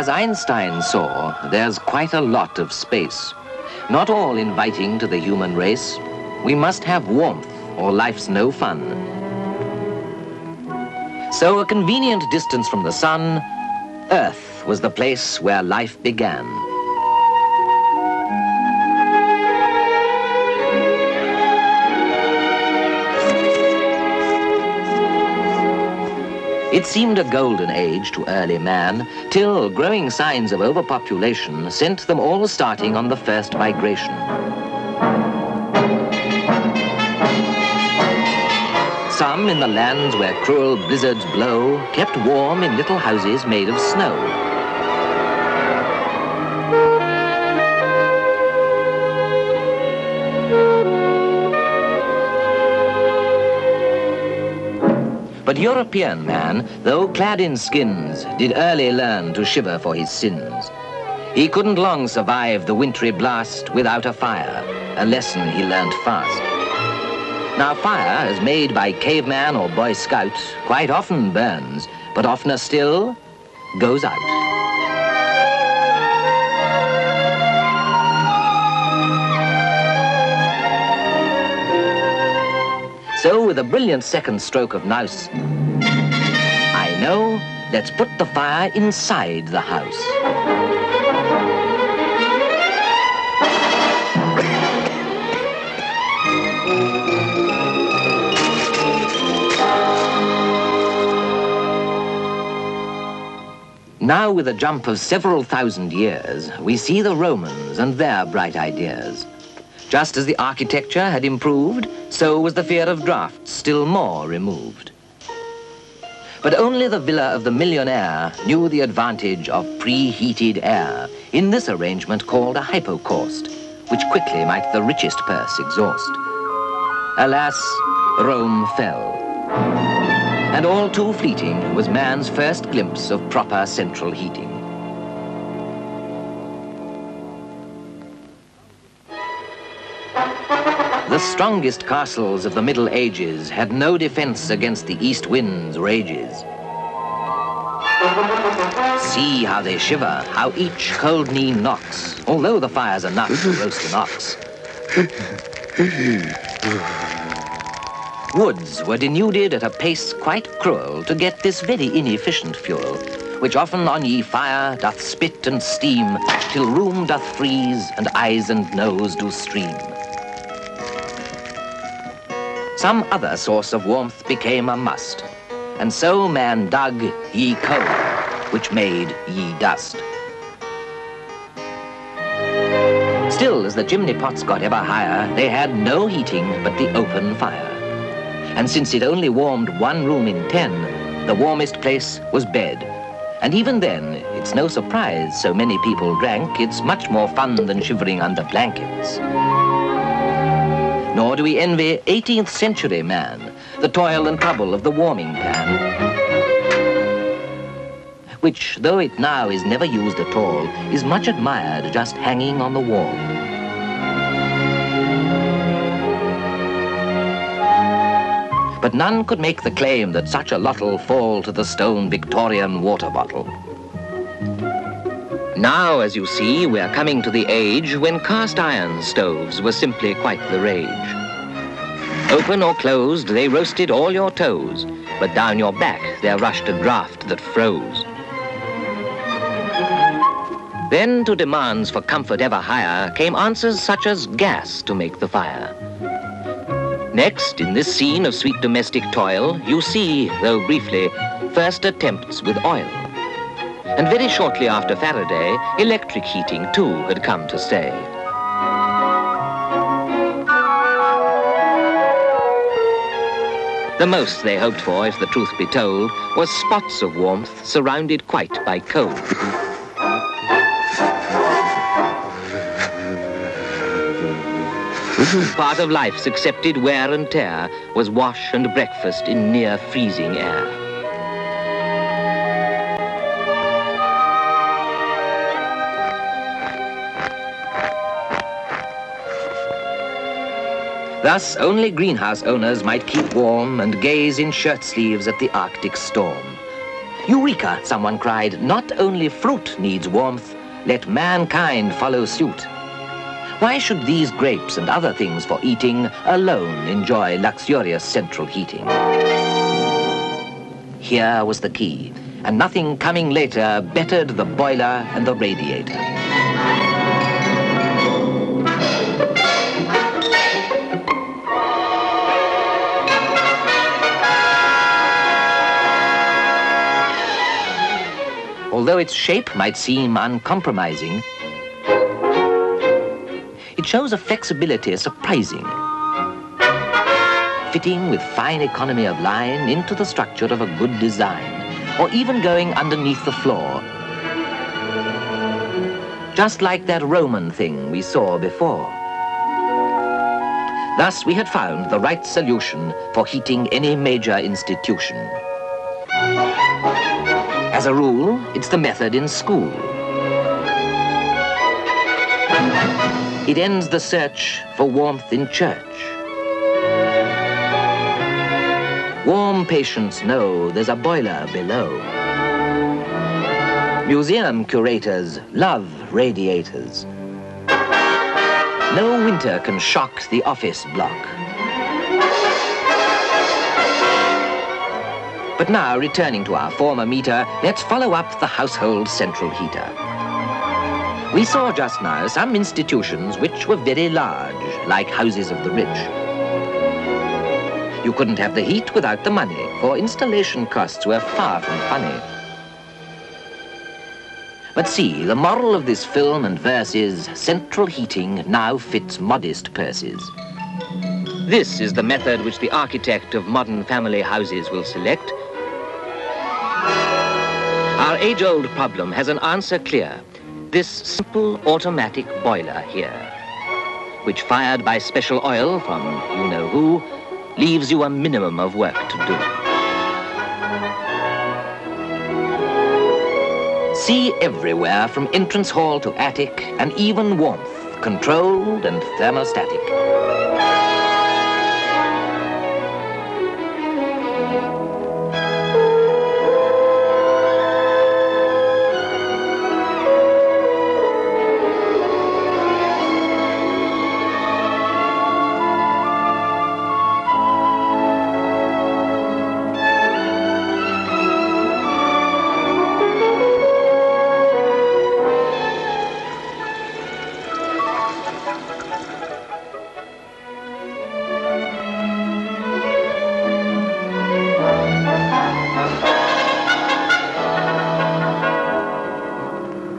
As Einstein saw, there's quite a lot of space. Not all inviting to the human race. We must have warmth, or life's no fun. So a convenient distance from the sun, Earth was the place where life began. It seemed a golden age to early man, till growing signs of overpopulation sent them all starting on the first migration. Some in the lands where cruel blizzards blow kept warm in little houses made of snow. But European man, though clad in skins, did early learn to shiver for his sins. He couldn't long survive the wintry blast without a fire, a lesson he learnt fast. Now fire, as made by caveman or Boy Scout, quite often burns, but oftener still, goes out. So, with a brilliant second stroke of nous, I know, let's put the fire inside the house. Now, with a jump of several thousand years, we see the Romans and their bright ideas. Just as the architecture had improved, so was the fear of draughts still more removed. But only the villa of the millionaire knew the advantage of preheated air in this arrangement called a hypocaust, which quickly might the richest purse exhaust. Alas, Rome fell. And all too fleeting was man's first glimpse of proper central heating. The strongest castles of the Middle Ages had no defense against the east wind's rages. See how they shiver, how each cold knee knocks, although the fire's enough to roast an ox. Woods were denuded at a pace quite cruel to get this very inefficient fuel, which often on ye fire doth spit and steam, till room doth freeze and eyes and nose do stream. Some other source of warmth became a must, and so man dug ye coal, which made ye dust. Still, as the chimney pots got ever higher, they had no heating but the open fire. And since it only warmed one room in 10, the warmest place was bed. And even then, it's no surprise so many people drank. It's much more fun than shivering under blankets. Nor do we envy 18th century man, the toil and trouble of the warming pan, which, though it now is never used at all, is much admired just hanging on the wall. But none could make the claim that such a lot'll fall to the stone Victorian water bottle. Now, as you see, we're coming to the age when cast iron stoves were simply quite the rage. Open or closed, they roasted all your toes, but down your back there rushed a draught that froze. Then to demands for comfort ever higher came answers such as gas to make the fire. Next, in this scene of sweet domestic toil, you see, though briefly, first attempts with oil. And very shortly after Faraday, electric heating too had come to stay. The most they hoped for, if the truth be told, was spots of warmth surrounded quite by cold. Part of life's accepted wear and tear was wash and breakfast in near freezing air. Thus, only greenhouse owners might keep warm and gaze in shirt sleeves at the Arctic storm. Eureka, someone cried, not only fruit needs warmth, let mankind follow suit. Why should these grapes and other things for eating alone enjoy luxurious central heating? Here was the key, and nothing coming later bettered the boiler and the radiator. Although its shape might seem uncompromising, it shows a flexibility surprising, fitting with fine economy of line into the structure of a good design, or even going underneath the floor, just like that Roman thing we saw before. Thus, we had found the right solution for heating any major institution. As a rule, it's the method in school. It ends the search for warmth in church. Warm patients know there's a boiler below. Museum curators love radiators. No winter can shock the office block. But now, returning to our former meter, let's follow up the household central heater. We saw just now some institutions which were very large, like houses of the rich. You couldn't have the heat without the money, for installation costs were far from funny. But see, the moral of this film and verse is central heating now fits modest purses. This is the method which the architect of modern family houses will select. Our age-old problem has an answer clear. This simple automatic boiler here, which fired by special oil from you-know-who, leaves you a minimum of work to do. See everywhere from entrance hall to attic, and even warmth, controlled and thermostatic.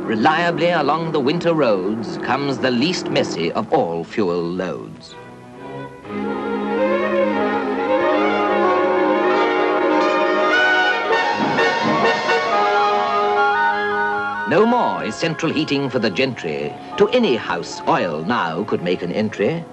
Reliably along the winter roads comes the least messy of all fuel loads. No more is central heating for the gentry. To any house, oil now could make an entry.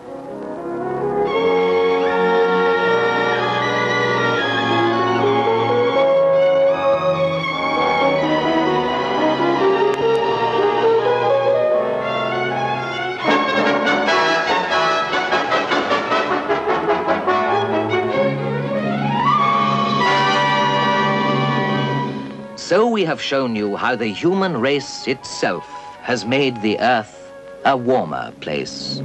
So we have shown you how the human race itself has made the earth a warmer place.